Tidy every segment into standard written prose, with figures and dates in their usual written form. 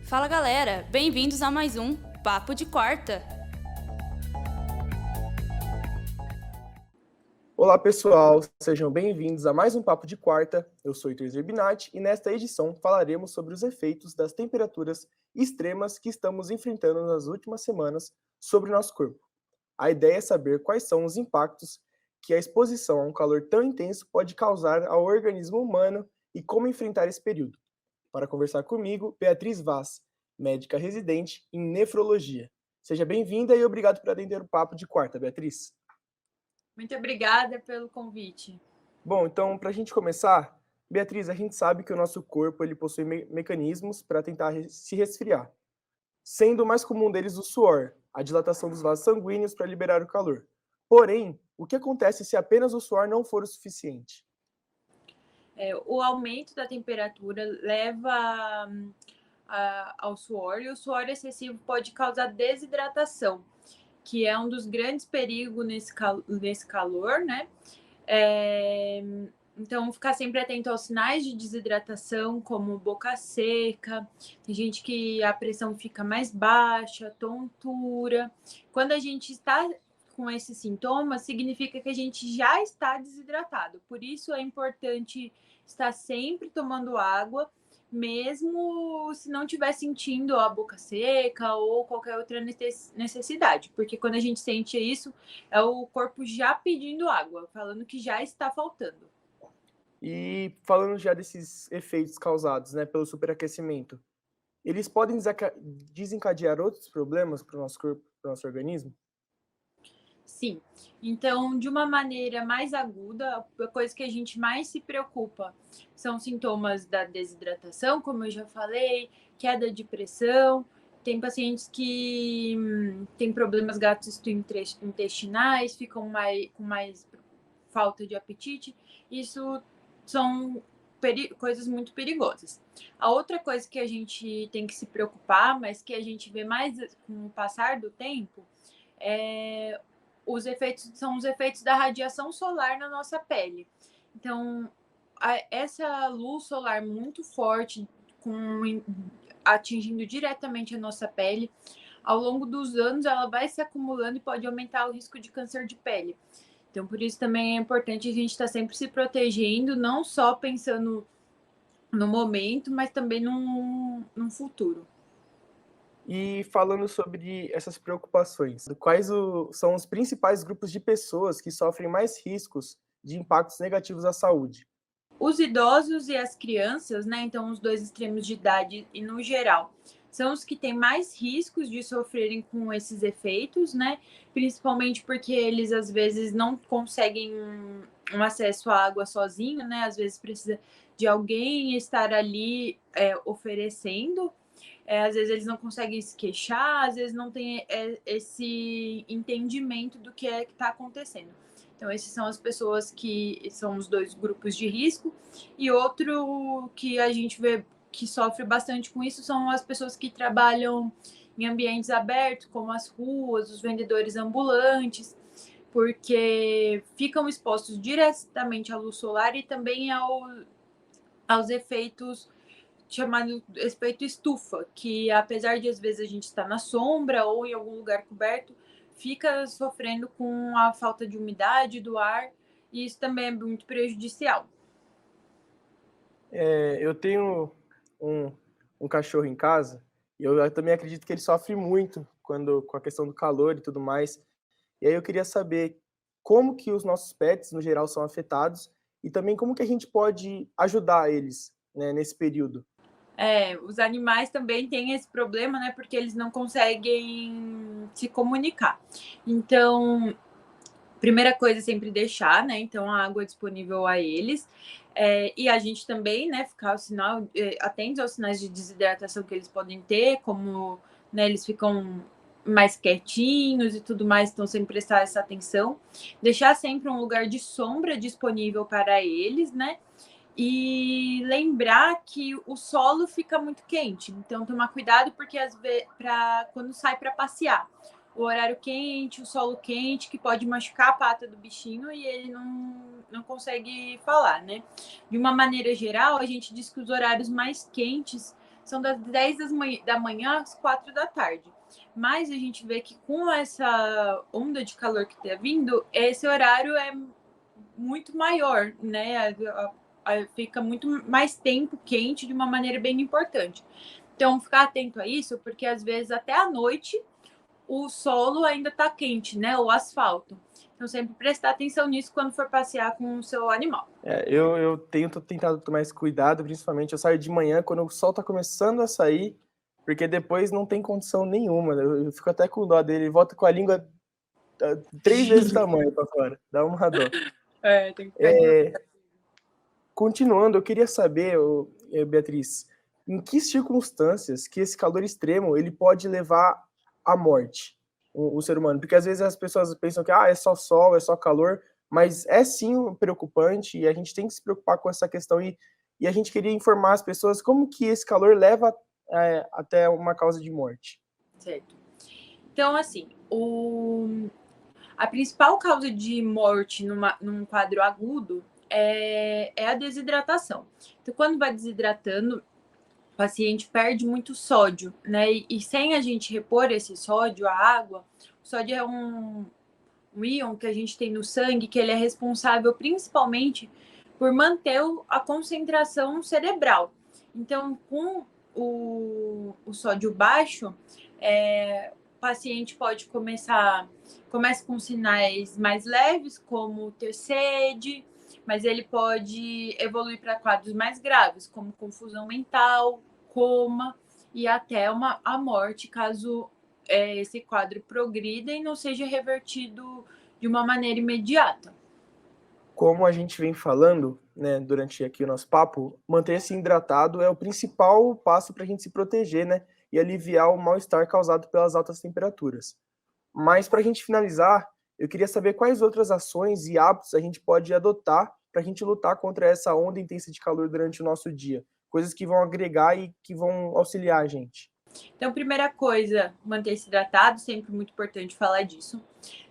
Fala galera, bem-vindos a mais um Papo de Quarta. Olá pessoal, sejam bem-vindos a mais um Papo de Quarta. Eu sou Heitor Zerbinati e nesta edição falaremos sobre os efeitos das temperaturas extremas que estamos enfrentando nas últimas semanas sobre o nosso corpo. A ideia é saber quais são os impactos que a exposição a um calor tão intenso pode causar ao organismo humano e como enfrentar esse período. Para conversar comigo, Beatriz Vaz, médica residente em nefrologia. Seja bem-vinda e obrigado por atender o Papo de Quarta, Beatriz. Muito obrigada pelo convite. Bom, então, para a gente começar, Beatriz, a gente sabe que o nosso corpo ele possui mecanismos para tentar se resfriar, sendo o mais comum deles o suor, a dilatação dos vasos sanguíneos para liberar o calor. Porém, o que acontece se apenas o suor não for o suficiente? O aumento da temperatura leva ao suor, e o suor excessivo pode causar desidratação, que é um dos grandes perigos nesse calor, né? Então, ficar sempre atento aos sinais de desidratação, como boca seca, tem gente que a pressão fica mais baixa, tontura. Quando a gente está com esses sintomas, significa que a gente já está desidratado. Por isso é importante estar sempre tomando água, mesmo se não estiver sentindo a boca seca ou qualquer outra necessidade. Porque quando a gente sente isso, é o corpo já pedindo água, falando que já está faltando. E falando já desses efeitos causados, né, pelo superaquecimento, eles podem desencadear outros problemas para o nosso corpo, para o nosso organismo? Sim. Então, de uma maneira mais aguda, a coisa que a gente mais se preocupa são sintomas da desidratação, como eu já falei, queda de pressão. Tem pacientes que têm problemas gastrointestinais, ficam com mais falta de apetite. Isso são coisas muito perigosas. A outra coisa que a gente tem que se preocupar, mas que a gente vê mais com o passar do tempo, é são os efeitos da radiação solar na nossa pele. Então, essa luz solar muito forte, atingindo diretamente a nossa pele, ao longo dos anos ela vai se acumulando e pode aumentar o risco de câncer de pele. Então, por isso também é importante a gente estar sempre se protegendo, não só pensando no momento, mas também num futuro. E falando sobre essas preocupações, são os principais grupos de pessoas que sofrem mais riscos de impactos negativos à saúde? Os idosos e as crianças, né? Então, os dois extremos de idade e no geral, são os que têm mais riscos de sofrerem com esses efeitos, né? Principalmente porque eles às vezes não conseguem um acesso à água sozinho, né? Às vezes precisa de alguém estar ali oferecendo. Às vezes eles não conseguem se queixar, às vezes não tem esse entendimento do que é que está acontecendo. Então, esses são as pessoas que são os dois grupos de risco. E outro que a gente vê que sofre bastante com isso são as pessoas que trabalham em ambientes abertos, como as ruas, os vendedores ambulantes, porque ficam expostos diretamente à luz solar e também aos efeitos chamado efeito estufa, que apesar de às vezes a gente estar na sombra ou em algum lugar coberto, fica sofrendo com a falta de umidade do ar, e isso também é muito prejudicial. Eu tenho um, um cachorro em casa e eu também acredito que ele sofre muito com a questão do calor e tudo mais. E aí eu queria saber como que os nossos pets, no geral, são afetados e também como que a gente pode ajudar eles, né, nesse período. Os animais também têm esse problema, né? Porque eles não conseguem se comunicar. Então, primeira coisa é sempre deixar, né? Então, a água disponível a eles. E a gente também, né, ficar atentos aos sinais de desidratação que eles podem ter, como, né, eles ficam mais quietinhos e tudo mais, então sempre prestar essa atenção. Deixar sempre um lugar de sombra disponível para eles, né? E lembrar que o solo fica muito quente, então tomar cuidado porque às vezes quando sai para passear, o horário quente, o solo quente, que pode machucar a pata do bichinho e ele não consegue falar, né? De uma maneira geral, a gente diz que os horários mais quentes são das 10 da manhã às 4 da tarde. Mas a gente vê que com essa onda de calor que está vindo, esse horário é muito maior, né? Fica muito mais tempo quente de uma maneira bem importante. Então, ficar atento a isso, porque às vezes até à noite o solo ainda está quente, né? O asfalto. Então, sempre prestar atenção nisso quando for passear com o seu animal. Eu tenho tentado tomar esse cuidado, principalmente eu saio de manhã quando o sol está começando a sair, porque depois não tem condição nenhuma. Eu fico até com dó dele, volta com a língua 3 vezes o tamanho para fora. Dá uma dó. Tem que ficar Continuando, eu queria saber, Beatriz, em que circunstâncias que esse calor extremo ele pode levar à morte o ser humano? Porque às vezes as pessoas pensam que é só sol, é só calor, mas é sim preocupante e a gente tem que se preocupar com essa questão e a gente queria informar as pessoas como que esse calor leva até uma causa de morte. Certo. Então, assim, a principal causa de morte num quadro agudo é a desidratação. Então, quando vai desidratando, o paciente perde muito sódio, né? E sem a gente repor esse sódio, a água, o sódio é um íon que a gente tem no sangue, que ele é responsável principalmente por manter a concentração cerebral. Então, com o sódio baixo, o paciente pode começa com sinais mais leves, como ter sede, mas ele pode evoluir para quadros mais graves, como confusão mental, coma e até a morte, caso esse quadro progrida e não seja revertido de uma maneira imediata. Como a gente vem falando, né, durante aqui o nosso papo, manter-se hidratado é o principal passo para a gente se proteger, né, e aliviar o mal-estar causado pelas altas temperaturas. Mas para a gente finalizar, eu queria saber quais outras ações e hábitos a gente pode adotar para a gente lutar contra essa onda intensa de calor durante o nosso dia. Coisas que vão agregar e que vão auxiliar a gente. Então, primeira coisa, manter-se hidratado, sempre muito importante falar disso.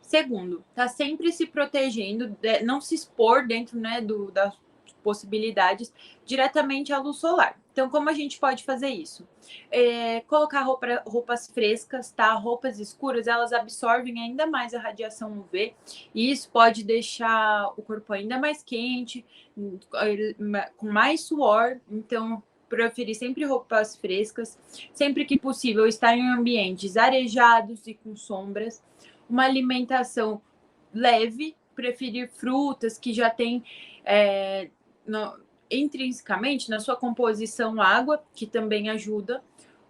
Segundo, tá sempre se protegendo, não se expor dentro, né, das possibilidades diretamente à luz solar. Então, como a gente pode fazer isso? Colocar roupas frescas, tá? Roupas escuras, elas absorvem ainda mais a radiação UV e isso pode deixar o corpo ainda mais quente, com mais suor. Então, preferir sempre roupas frescas, sempre que possível estar em ambientes arejados e com sombras, uma alimentação leve, preferir frutas que já tem intrinsecamente na sua composição água, que também ajuda,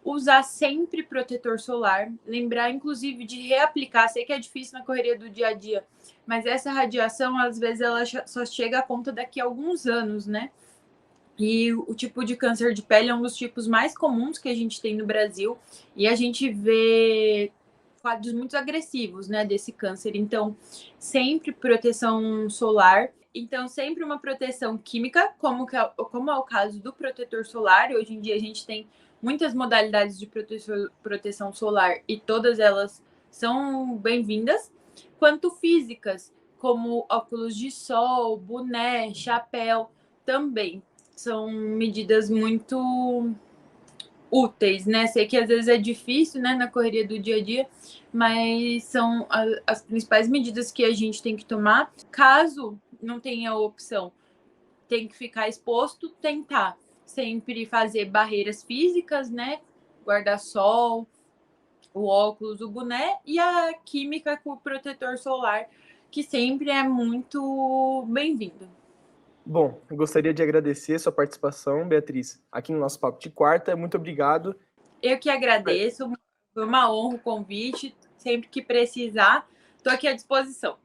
usar sempre protetor solar, lembrar inclusive de reaplicar, sei que é difícil na correria do dia a dia, mas essa radiação às vezes ela só chega a conta daqui a alguns anos, né? E o tipo de câncer de pele é um dos tipos mais comuns que a gente tem no Brasil. E a gente vê quadros muito agressivos, né, desse câncer. Então, sempre proteção solar. Então, sempre uma proteção química, como é o caso do protetor solar. Hoje em dia, a gente tem muitas modalidades de proteção solar e todas elas são bem-vindas. Quanto físicas, como óculos de sol, boné, chapéu, também são medidas muito úteis, né? Sei que às vezes é difícil, né, na correria do dia a dia, mas são as principais medidas que a gente tem que tomar. Caso não tenha a opção, tem que ficar exposto, tentar sempre fazer barreiras físicas, né? Guarda-sol, o óculos, o boné e a química com o protetor solar, que sempre é muito bem-vindo. Bom, eu gostaria de agradecer a sua participação, Beatriz, aqui no nosso Papo de Quarta. Muito obrigado. Eu que agradeço, foi uma honra o convite. Sempre que precisar, estou aqui à disposição.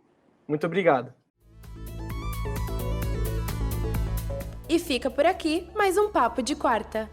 Muito obrigado. E fica por aqui mais um Papo de Quarta.